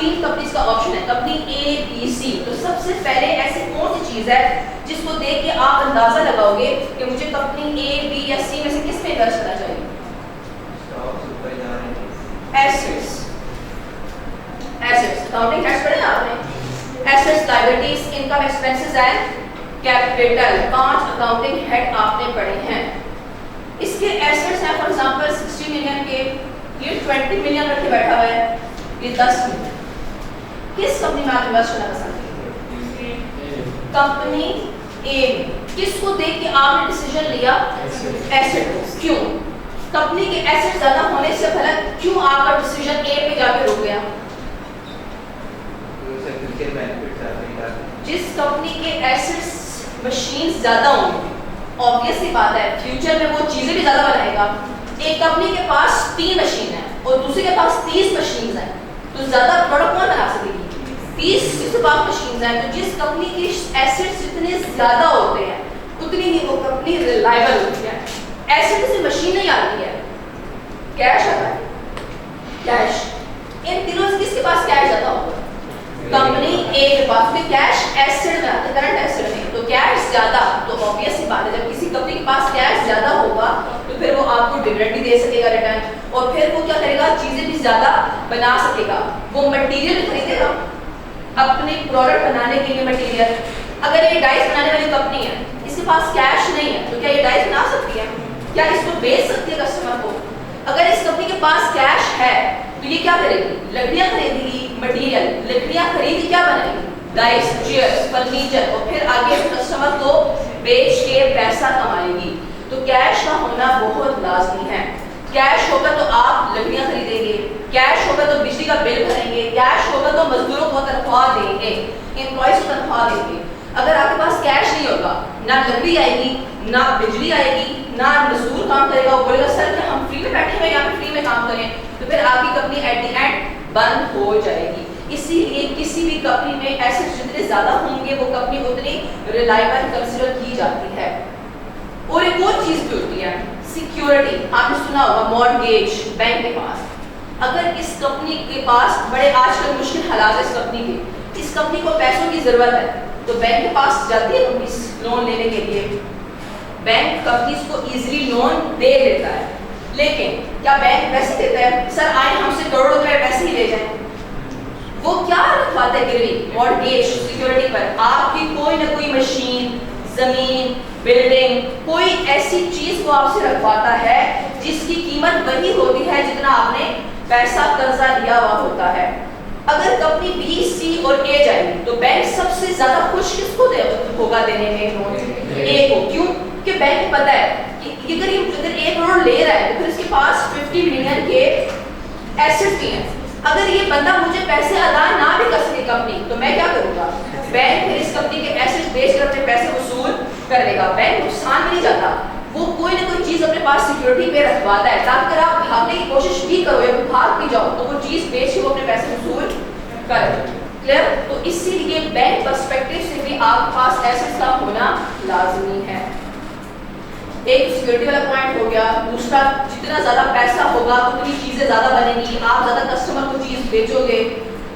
तीन कंपनीज का ऑप्शन है, कंपनी ए बी सी। तो सबसे पहले ऐसी कौन सी चीज है जिसको देख के आप अंदाजा लगाओगे कि मुझे कंपनी ए बी या सी में से किस में इन्वेस्ट करना चाहिए? एसेट्स, एसेट्स अकाउंटिंग हेड्स पढ़े आपने, assets, liabilities, income, expenses and capital, 5 accounting head आपने पढ़े हैं। इसके एसेट्स हैं फॉर एग्जांपल 60 मिलियन के, ये 20 मिलियन रख के बैठा हुआ है, ये 10 मिलियन। किस कंपनी में आप इन्वेस्ट करना पसंद करेंगे? कंपनी ए। किसको देख के आपने डिसीजन लिया? एसेट को। क्यों? कंपनी के एसेट ज्यादा होने से भला क्यों आपका डिसीजन ए पे जाके रुक गया? जिस कंपनी के एसेट्स मशीन ज्यादा होंगे, ऑब्वियस सी बात है फ्यूचर में वो चीजें भी ज्यादा बनाएगा। एक कंपनी के पास 3 मशीन है और दूसरे के पास 30 मशीन है, तो ज्यादा प्रोडक्ट कौन बना सकेगी? 30 के पास मशीन है। तो जिस कंपनी के एसेट्स जितने ज्यादा होते हैं उतनी ही वो कंपनी रिलायबल होती है। एसेट से मशीन नहीं आती है, कैश आता है, कैश। इन तीनों से किसके पास कैश ज्यादा होगा? कंपनी ए के पास। में कैश एसेट में आता है, करंट एसेट में, तो कैश ज्यादा। तो ऑब्वियस सी बात है जब किसी कंपनी के पास कैश ज्यादा होगा तो फिर वो आपको डिविडेंड भी दे सकेगा रिटर्न, और फिर वो क्या करेगा? चीजें भी ज्यादा बना सकेगा। वो मटेरियल भी खरीदेगा अपने प्रोडक्ट बनाने के लिए मटेरियल। अगर ये डाइस बनाने वाली कंपनी है, इसके पास कैश नहीं है, तो क्या ये डाइस बना सकती है? क्या इसको बेच सकती है कस्टमर को? अगर इस कंपनी के पास कैश है तो ये क्या करेगी? लकड़ियां खरीदेगी, मटेरियल, लकड़ियां खरीद क्या बनाएगी? डाइस, चेयर्स, फर्नीचर, और फिर आगे कस्टमर को बेच के पैसा कमाएगी। तो कैश का होना बहुत लाजमी है। कैश होगा तो आप लकड़ियां खरीदेंगे, कैश होगा तो बिजली का बिल भरेंगे, कैश होगा तो मजदूरों को तनख्वाह देंगे, एम्प्लॉइज को तनख्वाह देंगे। अगर आपके पास कैश नहीं होगा, ना लकड़ी आएगी, ना बिजली आएगी, ना मजदूर काम करेगा, वो बोलेगा सर कि हम फ्री में बैठे हुए यहाँ पे फ्री में काम करें, तो फिर आपकी कंपनी एट द एंड बंद हो जाएगी। इसीलिए किसी भी कंपनी में एसेट्स जितने ज्यादा होंगे वो कंपनी उतनी रिलायबल कंसीडर की जाती है। और एक और चीज भी होती है, सिक्योरिटी। आपने सुना होगा मॉर्गेज, बैंक के पास। अगर इस कंपनी के पास बड़े आजकल मुश्किल हालात है, इस कंपनी को पैसों की जरूरत है, तो बैंक के पास जाती है कंपनी लोन लेने के लिए। बैंक कंपनीज को इजीली लोन दे देता है, लेकिन क्या बैंक वैसे देता है सर आए हमसे करोड़ों रुपए वैसे ही ले जाएं? वो क्या रखवाता है गिरवी? मॉर्गेज सिक्योरिटी पर आपकी कोई ना कोई मशीन, जमीन, बिल्डिंग, कोई ऐसी चीज को आपसे रखवाता है जिसकी कीमत वही होती है जितना आपने पैसा कर्जा लिया हुआ होता है। अगर कंपनी बी, सी और ए जाएगी तो बैंक सबसे ज्यादा खुश किसको होगा देने में लोन? ए को। क्यों? कि बैंक को पता है कि अगर 1 करोड़ ले रहा है तो फिर उसके पास 50 मिलियन के एसेट्स भी हैं। अगर ये बंदा मुझे पैसे अदा ना भी कर सके कंपनी, तो मैं क्या करूंगा? बैंक फिर इस कंपनी के एसेट्स बेचकर अपने पैसे वसूल कर लेगा। बैंक नुकसान में नहीं जाता, वो कोई ना कोई चीज अपने पास सिक्योरिटी पे रखवाता है, ताकि अगर आप भागने की कोशिश भी करो या भाग भी जाओ तो वो चीज बेच के वो अपने पैसे वसूल कर। क्लियर? तो इसीलिए बैंक पर्सपेक्टिव से भी आपके पास एसेट्स का होना लाजमी है। एक सिक्योरिटी वाला पॉइंट हो गया। दूसरा, जितना ज्यादा पैसा होगा उतनी चीजें ज्यादा बनेगी, आप ज्यादा कस्टमर को चीज बेचोगे।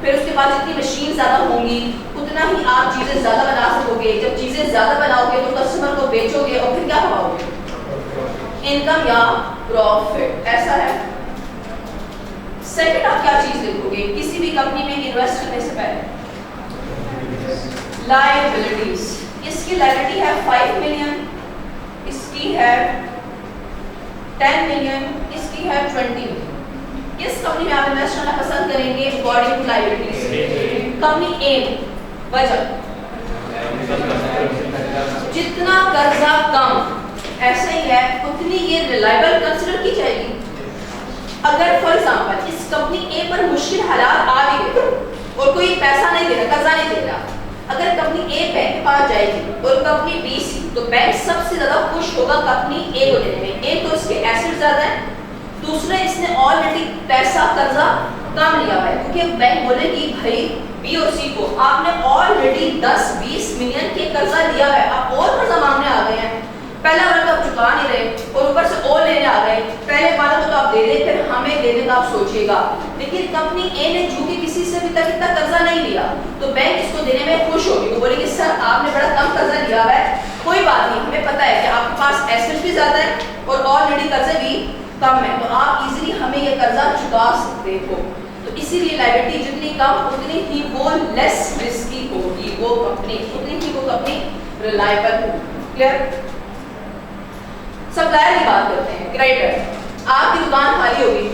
फिर उसके बाद जितनी मशीन ज्यादा होंगी उतना ही आप चीजें ज्यादा बना सकोगे। जब चीजें ज्यादा बनाओगे तो कस्टमर को बेचोगे और फिर क्या कमाओगे? इनकम या प्रॉफिट। ऐसा है। सेकंड, आप क्या चीज देखोगे किसी भी कंपनी में इन्वेस्ट करने से पहले? लायबिलिटीज। इसकी लायबिलिटी है 5 मिलियन, इसकी है 10 मिलियन, इसकी है 20 मिलियन। किस कंपनी में आप इन्वेस्ट करना पसंद करेंगे अकॉर्डिंग टू लायबिलिटीज? कंपनी ए। वजह, जितना कर्जा कम ऐसे ही है उतनी ये रिलायबल कंसीडर की जाएगी। अगर फॉर एग्जांपल इस कंपनी ए पर मुश्किल हालात आ भी गए और कोई पैसा नहीं दे रहा, कर्जा नहीं दे रहा, अगर कंपनी ए बैंक के पास जाएगी और कंपनी बी सी, तो बैंक सबसे ज्यादा खुश होगा कंपनी ए को देने में। एक तो इसके एसेट ज्यादा है, दूसरे इसने ऑलरेडी पैसा कर्जा कम लिया हुआ है, क्योंकि बैंक बोलेगी भाई बी और सी को आपने ऑलरेडी 10-20 मिलियन के कर्जा लिया है, आप और कर्जा मांगने आ गए हैं, पहला वाला तो आप चुका नहीं रहे और ऊपर से और लेने आ गए। पहले वाला तो आप दे दे, फिर हमें देने का आप सोचिएगा। लेकिन कंपनी ए ने चूंकि किसी से भी तक इतना कर्जा नहीं लिया तो बैंक इसको देने में खुश होगी। वो बोलेगी सर आपने बड़ा कम कर्जा लिया हुआ है, कोई बात नहीं, हमें पता है कि आपके पास एसेट्स भी ज्यादा है और ऑलरेडी कर्जे भी कम है, तो आप इजीली हमें ये कर्जा चुका सकते हो। तो इसीलिए लायबिलिटी जितनी कम उतनी ही वो लेस रिस्की होगी, वो कंपनी उतनी ही वो कंपनी रिलायबल होगी। क्लियर? सप्लायर की बात करते हैं। क्रेडिटर, आपकी दुकान खाली होगी,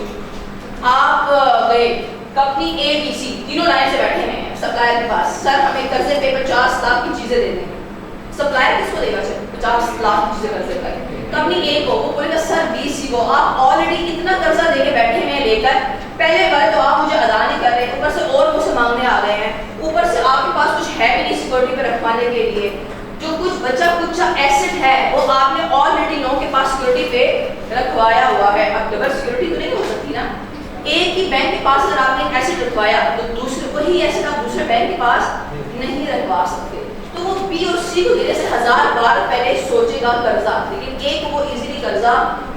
आप गए कंपनी ए बी सी तीनों लाइन से बैठे हुए हैं सप्लायर के पास, सर हमें कर्जे पे 50 लाख की चीजें दे देंगे। सप्लायर किसको देगा? 50 लाख की चीजें कर्जे पर कंपनी ए को। वो बोलेगा सर बी सी को आप ऑलरेडी इतना कर्जा देके बैठे हुए हैं लेकर, पहले बार तो आप मुझे अदा नहीं कर रहे, ऊपर से और मुझसे मांगने आ गए हैं, ऊपर से आपके पास कुछ है भी नहीं सिक्योरिटी पे रखवाने के लिए, जो कुछ बचा कुछ एसेट है वो आपने ऑलरेडी लोगों के पास सिक्योरिटी पे रखवाया हुआ है। अब डबल सिक्योरिटी तो नहीं हो सकती ना, एक ही बैंक के पास अगर आपने एसेट रखवाया तो दूसरे वही एसेट आप दूसरे बैंक के पास नहीं रखवा सकते। तो वो बी और सी को देने से 1000 बार पहले सोचेगा कर्जा, लेकिन ए को वो इजीली कर्जा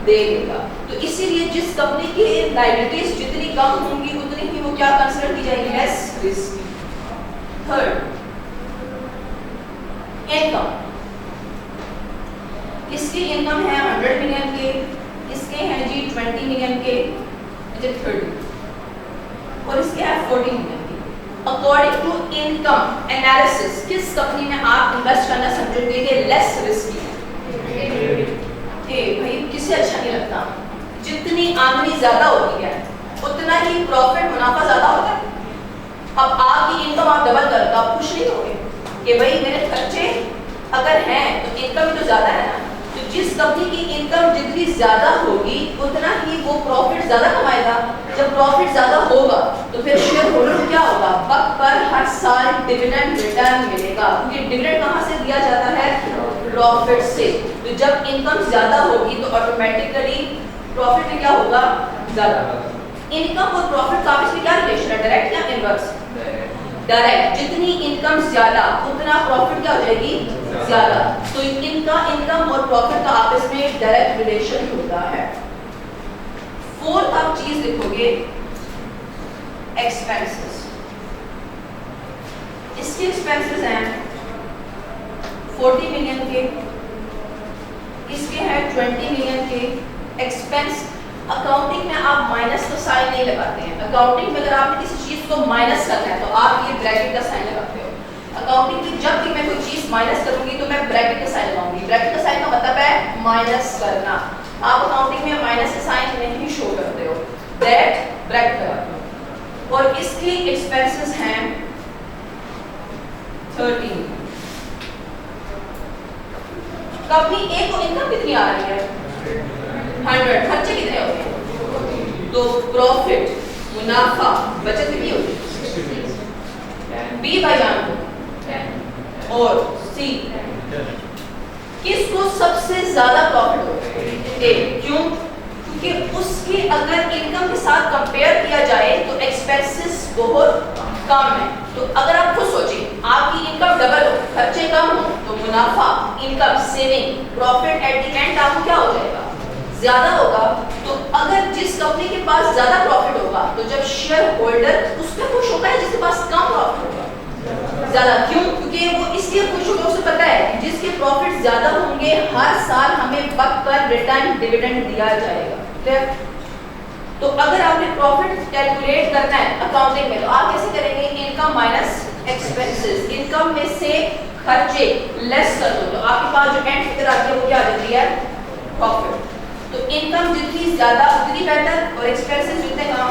दे देगा। तो इसीलिए जिस कंपनी की लायबिलिटीज जितनी कम होंगी उतनी ही वो क्या कंसीडर की जाएगी? Less risky. Third, income. इसकी इनकम है 100 मिलियन के, इसके हैं जी 20 मिलियन के, 30 और इसके है 40 मिलियन के। अकॉर्डिंग टू इनकम एनालिसिस किस कंपनी में आप इन्वेस्ट करना समझोगे कि लेस रिस्की है? भाई किसे अच्छा नहीं लगता? जितनी आमदनी ज्यादा होती है उतना ही प्रॉफिट मुनाफा ज्यादा होता है। अब आपकी इनकम आप डबल कर तो आप खुश नहीं होगे कि भाई मेरे खर्चे अगर हैं तो इनकम भी तो ज्यादा है ना। तो जिस कंपनी की इनकम जितनी ज्यादा होगी उतना ही वो प्रॉफिट ज्यादा कमाएगा। जब प्रॉफिट ज्यादा होगा तो फिर शेयर होल्डर को क्या होगा? वक्त पर हर साल डिविडेंड रिटर्न मिलेगा, क्योंकि डिविडेंड कहां से दिया जाता है? प्रॉफिट से। तो जब इनकम ज्यादा होगी तो ऑटोमेटिकली प्रॉफिट में क्या होगा? ज्यादा। इनकम और प्रॉफिट का आपस में क्या रिलेशन है? डायरेक्ट या इनवर्स? डायरेक्ट। जितनी इनकम ज्यादा उतना प्रॉफिट क्या हो जाएगी? ज्यादा। तो इनका इनकम और प्रॉफिट का आपस में डायरेक्ट रिलेशन होता है। फोर्थ आप चीज लिखोगे एक्सपेंसेस। इसके एक्सपेंसेस हैं 40 मिलियन के, इसके हैं 20 मिलियन के। एक्सपेंस अकाउंटिंग में आप माइनस का साइन नहीं लगाते हैं। अकाउंटिंग में अगर आपने किसी चीज को माइनस करना है तो आप ये ब्रैकेट का साइन लगाते हो। अकाउंटिंग में जब भी मैं कोई चीज माइनस करूंगी तो मैं ब्रैकेट का साइन लगाऊंगी। ब्रैकेट का साइन का मतलब है माइनस करना। आप अकाउंटिंग में माइनस का साइन नहीं शो करते हो, दैट ब्रैकेट लगाते हो। और इसके एक्सपेंसेस हैं 13। कंपनी ए को इनकम कितनी आ रही है? 100। खर्चे कितने हो गए? तो प्रॉफिट मुनाफा बचत कितनी होगी? बी भाईजान को और सी किसको सबसे ज्यादा प्रॉफिट होगा? ए। क्यों? क्योंकि उसकी अगर इनकम के साथ कंपेयर किया जाए तो एक्सपेंसेस बहुत कम है। तो अगर आप खुद सोचिए आपकी इनकम डबल हो, खर्चे कम हो, तो मुनाफा, income, saving, profit at the end आपको क्या हो जाएगा? ज्यादा होगा। तो अगर जिस कंपनी के पास ज्यादा प्रॉफिट होगा तो जब शेयर होल्डर उसमें खुश होगा है जिसके पास कम प्रॉफिट होगा ज्यादा। क्यों? क्योंकि वो इसलिए खुश होगा, उसे पता है जिसके प्रॉफिट ज्यादा होंगे हर साल हमें वक्त पर रिटर्न डिविडेंड दिया जाएगा। क्लियर? तो अगर आपने प्रॉफिट कैलकुलेट करना है अकाउंटिंग में तो आप कैसे करेंगे? Income minus expenses. इनकम में से खर्चे लेस कर दो तो आपके पास जो एंड फिगर आती है वो क्या आ जाती है? प्रॉफिट। तो इनकम जितनी ज्यादा उतनी बेहतर और एक्सपेंसेस जितने कम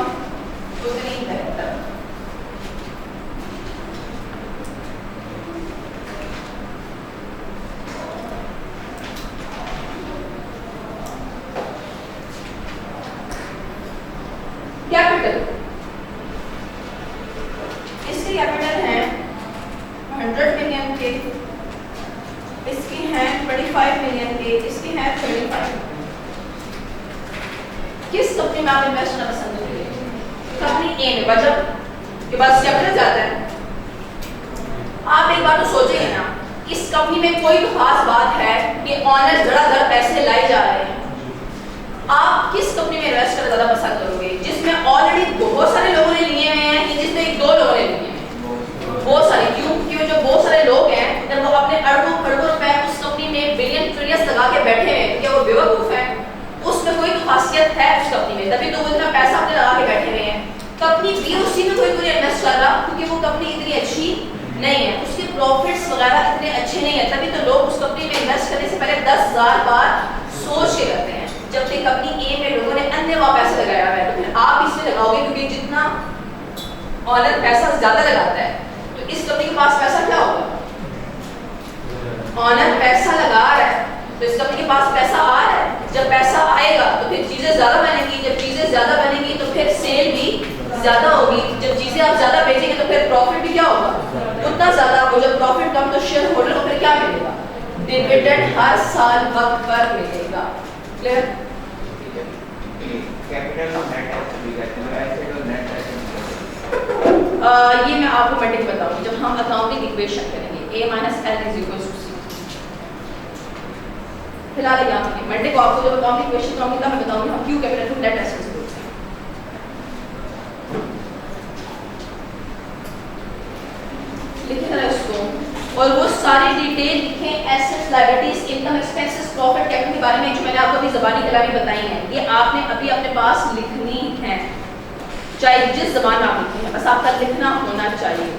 उतनी बेहतर। कैपिटल, इसके कैपिटल हैं 100 मिलियन के, इसके हैं 25 मिलियन के, इसके हैं 35। किस कंपनी में आप इन्वेस्ट करना पसंद करेंगे? कंपनी ए में। वजह के बाद कैपिटल ज्यादा है। आप एक बार तो सोचिए ना, इस कंपनी में कोई तो खास बात है कि ऑनर धड़ाधड़ पैसे लाए जा रहे हैं। आप किस कंपनी में इन्वेस्ट करना ज्यादा पसंद करोगे, जिसमें ऑलरेडी बहुत सारे लोगों ने लिए हुए हैं कि जिसमें एक दो लोगों ने लिए हैं? बहुत सारे, क्यों? क्योंकि जो बहुत सारे लोग हैं जब वो अपने अरबों खरबों रुपए उस कंपनी में बिलियन ट्रिलियंस लगा के बैठे हैं, क्या वो बेवकूफ है? उसमें कोई तो खासियत है उस कंपनी में, तभी तो वो इतना पैसा अपने लगा के बैठे हुए हैं। कंपनी बी उसी में कोई नहीं इन्वेस्ट कर रहा क्योंकि वो कंपनी इतनी अच्छी नहीं है, उसके प्रॉफिट्स वगैरह इतने अच्छे नहीं है, तभी तो लोग उस कंपनी में इन्वेस्ट करने से पहले 10,000 बार सोच के करते हैं। जबकि कंपनी ए में लोगों ने अन्य वहां पैसे लगाया है, तो फिर आप इसमें लगाओगे क्योंकि जितना ऑनर पैसा ज्यादा लगाता है तो इस कंपनी के पास पैसा क्या होगा? ऑनर पैसा लगा रहा है तो इस कंपनी के पास पैसा आ रहा है। जब पैसा आएगा तो फिर चीजें ज्यादा बनेंगी, जब चीजें ज्यादा बनेंगी तो फिर सेल भी ज्यादा होगी, जब चीजें आप ज्यादा बेचेंगे तो फिर प्रॉफिट भी क्या होगा? उतना ज्यादा होगा। जब प्रॉफिट कम तो शेयर होल्डर को फिर क्या मिलेगा? डिविडेंड हर साल वक्त पर मिलेगा। क्लियर? कैपिटल और नेट एसेट भी कहते हैं, एसेट और नेट एसेट। ये मैं आपको मंडे को बताऊंगी जब हम अकाउंटिंग इक्वेशन करेंगे, a - l = c। फिलहाल यहाँ पे मंडे को आपको जब अकाउंटिंग इक्वेशन कराऊंगी तब मैं बताऊंगी हम क्यों कैपिटल टू नेट एसेट्स बोलते हैं। लिखे जरा इसको और वो सारी डिटेल लिखें, assets, liabilities, income, expenses, profit, capital के बारे में जो मैंने आपको अभी ज़बानी कलामी बताई है, ये आपने अभी अपने पास लिखनी है, चाहे जिस ज़बान में आप लिखें, बस आपका लिखना होना चाहिए।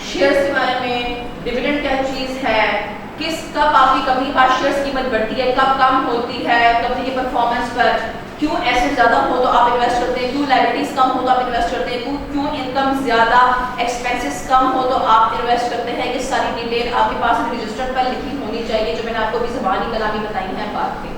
शेयर्स के बारे में, डिविडेंड क्या चीज है, कब आपकी कंपनी के पास शेयर्स की कीमत बढ़ती है, कब कम होती है, कंपनी के परफॉर्मेंस पर, क्यों एसेट ज्यादा हो तो आप इन्वेस्ट करते हैं, क्यों लायबिलिटीज कम हो तो आप इन्वेस्ट करते हैं, क्यों इनकम ज्यादा, एक्सपेंसेस कम हो तो आप इन्वेस्ट करते हैं। ये सारी डिटेल आपके पास रजिस्टर पर लिखी होनी चाहिए, जो मैंने आपको अभी ज़बानी कलामी बताई है बात की।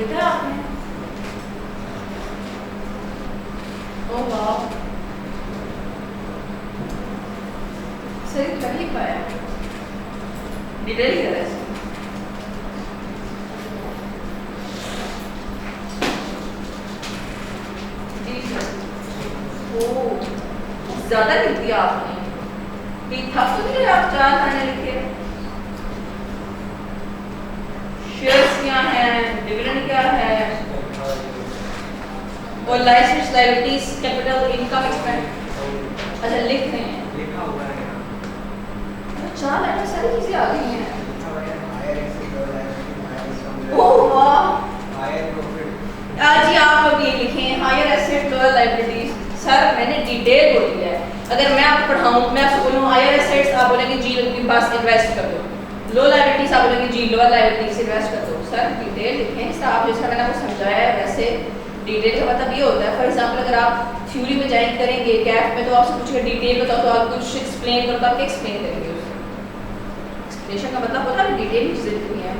लिखा है आपने? ओह वाह, सही क्या लिखा है? डिटेल क्या है इसमें? जी सर। ओह, ज्यादा लिख दिया आपने। कहीं थक तो नहीं गए आप 4 खाने लिखे? शेयर्स क्या है, डिविडेंड क्या है, और licence liabilities, capital, income, expense. अच्छा लिख रहे हैं। लिखा हुआ है 4 लाइन में सारी चीजें आ गई हैं। लिखा हुआ है हायर एसेट और लायबिलिटी हायर ओह वाह, हायर प्रॉफिट। आज ही आप अब ये लिखें higher asset lower liabilities. Sir मैंने डिटेल बोल दिया है। अगर मैं आपको पढ़ाऊं, मैं आपसे बोलूं हायर एसेट्स, आप बोलेंगे जी के पास इन्वेस्ट कर दो। लो लायबिलिटीज आप बोलेंगे जी लोअर लायबिलिटीज इन्वेस्ट कर दो। सर डिटेल लिखें। इस आप जैसा मैंने आपको समझाया है वैसे डिटेल का मतलब ये होता है। फॉर एग्जांपल अगर आप थ्योरी में जाएंगे करेंगे कैफ में, तो आपसे पूछेगा डिटेल बताओ, तो आप कुछ एक्सप्लेन करो, तो आप क्या एक्सप्लेन करेंगे उससे? एक्सप्लेनेशन का मतलब होता है डिटेल चीजें लिखनी है।